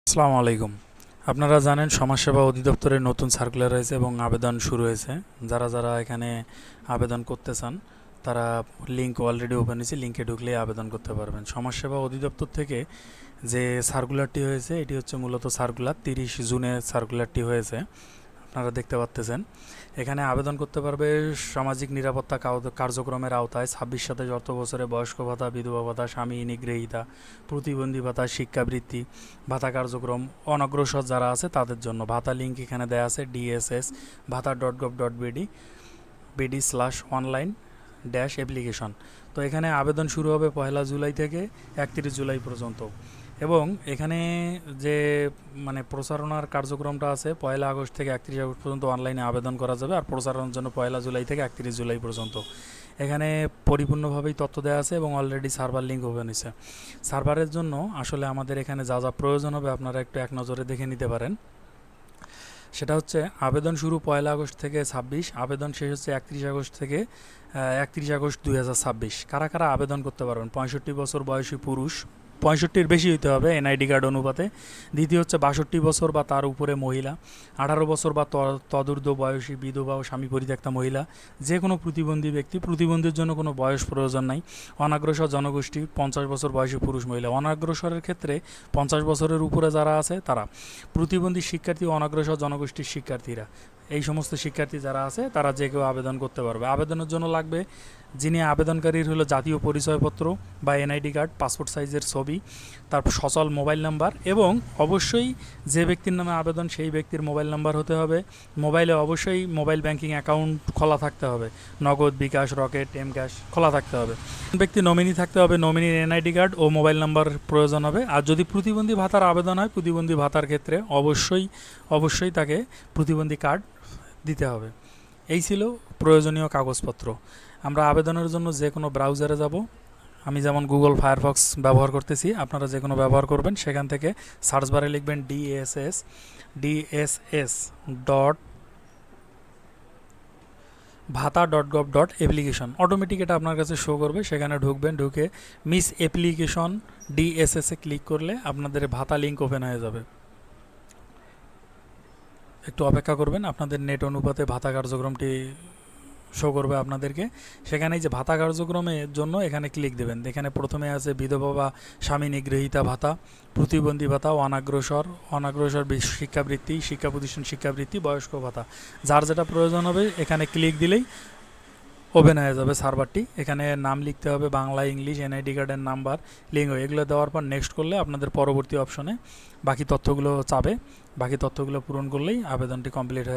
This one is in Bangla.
আসসালামু আলাইকুম। আপনারা জানেন সমাজসেবা অধিদপ্তরের নতুন সার্কুলার হয়েছে এবং আবেদন শুরু হয়েছে। যারা এখানে আবেদন করতে চান তারা লিঙ্ক অলরেডি ওপেন হয়েছে, লিঙ্কে ঢুকলেই আবেদন করতে পারবেন। সমাজসেবা অধিদপ্তর থেকে যে সার্কুলারটি হয়েছে এটি হচ্ছে মূলত সার্কুলার 30 জুনে সার্কুলারটি হয়েছে, আপনারা দেখতে পাচ্তেছেন। এখানে আবেদন করতে পারবে সামাজিক নিরাপত্তা কার্যক্রমের আওতায় 26-27 অর্থবছরে বয়স্ক ভাতা, বিধবা ভাতা, স্বামী নিগৃহীতা, প্রতিবন্ধী ভাতা, শিক্ষাবৃত্তি ভাতা কার্যক্রম অনগ্রসর যারা আছে তাদের জন্য ভাতা লিঙ্ক এখানে দেওয়া আছে DSS bhata.gov.bd bd/online অ্যাপ্লিকেশন। তো এখানে আবেদন শুরু হবে 1 জুলাই থেকে 31 জুলাই পর্যন্ত, এবং এখানে যে প্রচারণার কার্যক্রমটা আছে 1 আগস্ট থেকে 31 আগস্ট পর্যন্ত অনলাইনে আবেদন করা যাবে, আর প্রচারণার জন্য 1 জুলাই থেকে 31 জুলাই পর্যন্ত। এখানে পরিপূর্ণভাবেই তথ্য দেওয়া আছে এবং অলরেডি সার্ভার লিঙ্ক ওপেন হয়েছে। সার্ভারের জন্য আসলে আমাদের এখানে যা যা প্রয়োজন হবে আপনারা একটু এক নজরে দেখে নিতে পারেন। সেটা হচ্ছে আবেদন শুরু 1 আগস্ট থেকে 26, আবেদন শেষ হচ্ছে 31 আগস্ট থেকে 31 আগস্ট 2026। কারা কারা আবেদন করতে পারবেন? 65 বছর বয়সী পুরুষ, 65-র বেশি হইতে হবে NID কার্ড অনুপাতে। দ্বিতীয় হচ্ছে 62 বছর বা তার উপরে মহিলা, 18 বছর বা তদূর্ধ্ব বয়সী বিধবা ও স্বামী পরিত্যক্তা মহিলা, যে কোনো প্রতিবন্ধী ব্যক্তি। প্রতিবন্ধীর জন্য কোনো বয়স প্রয়োজন নাই। অনাগ্রসর জনগোষ্ঠী 50 বছর বয়সী পুরুষ মহিলা। অনাগ্রসরের ক্ষেত্রে 50 বছরের উপরে যারা আছে তারা। প্রতিবন্ধী শিক্ষার্থী ও অনাগ্রসর জনগোষ্ঠীর শিক্ষার্থীরা, এই সমস্ত শিক্ষার্থী যারা আছে তারা যে কেউ আবেদন করতে পারবে। আবেদনের জন্য লাগবে যিনি আবেদনকারীর হলো জাতীয় পরিচয়পত্র বা NID কার্ড, পাসপোর্ট সাইজের ছবি, তার সচল মোবাইল নাম্বার, এবং অবশ্যই যে ব্যক্তির নামে আবেদন সেই ব্যক্তির মোবাইল নাম্বার হতে হবে। মোবাইলে অবশ্যই মোবাইল ব্যাংকিং অ্যাকাউন্ট খোলা থাকতে হবে, নগদ, বিকাশ, রকেট, এম ক্যাশ খোলা থাকতে হবে। ব্যক্তি নমিনি থাকতে হবে, নমিনির NID কার্ড ও মোবাইল নাম্বার প্রয়োজন হবে। আর যদি প্রতিবন্ধী ভাতার আবেদন হয়, প্রতিবন্ধী ভাতার ক্ষেত্রে অবশ্যই তাকে প্রতিবন্ধী কার্ড দিতে হবে। এই ছিল প্রয়োজনীয় কাগজপত্র। আমরা আবেদনের জন্য যে কোনো ব্রাউজারে যাব। আমি যেমন গুগল ফায়ারফক্স ব্যবহার করতেছি, আপনারা যে কোনো ব্যবহার করবেন। সেখান থেকে সার্চ বারে লিখবেন DSS ডট bhata.gov.application। অটোমেটিক এটা আপনার কাছে শো করবে, সেখানে ঢুকবেন। ঢুকে মিস অ্যাপ্লিকেশন DSS ক্লিক করলে আপনাদের ভাতা লিঙ্ক ওপেন হয়ে যাবে। একটু অপেক্ষা করবেন, আপনাদের নেট অনুপাতে ভাতা কার্যক্রমটি শো করবে আপনাদেরকে। সেখানে যে ভাতা কার্যক্রমের জন্য এখানে ক্লিক দেবেন। এখানে প্রথমে আছে বিধবা বা স্বামী নিগৃহীতা ভাতা, প্রতিবন্ধী ভাতা, অনাগ্রসর শিক্ষাবৃত্তি, শিক্ষা প্রতিষ্ঠান শিক্ষাবৃত্তি, বয়স্ক ভাতা। যার যেটা প্রয়োজন হবে এখানে ক্লিক দিলেই ওপেন হয়ে যাবে সার্ভারটি। এখানে নাম লিখতে হবে, বাংলা, ইংলিশ, NID কার্ডের নাম্বার, লিঙ্ক, এগুলো দেওয়ার পর নেক্সট করলে আপনাদের পরবর্তী অপশনে বাকি তথ্যগুলো চাবে। বাকি তথ্যগুলো পূরণ করলেই আবেদনটি কমপ্লিট হয়ে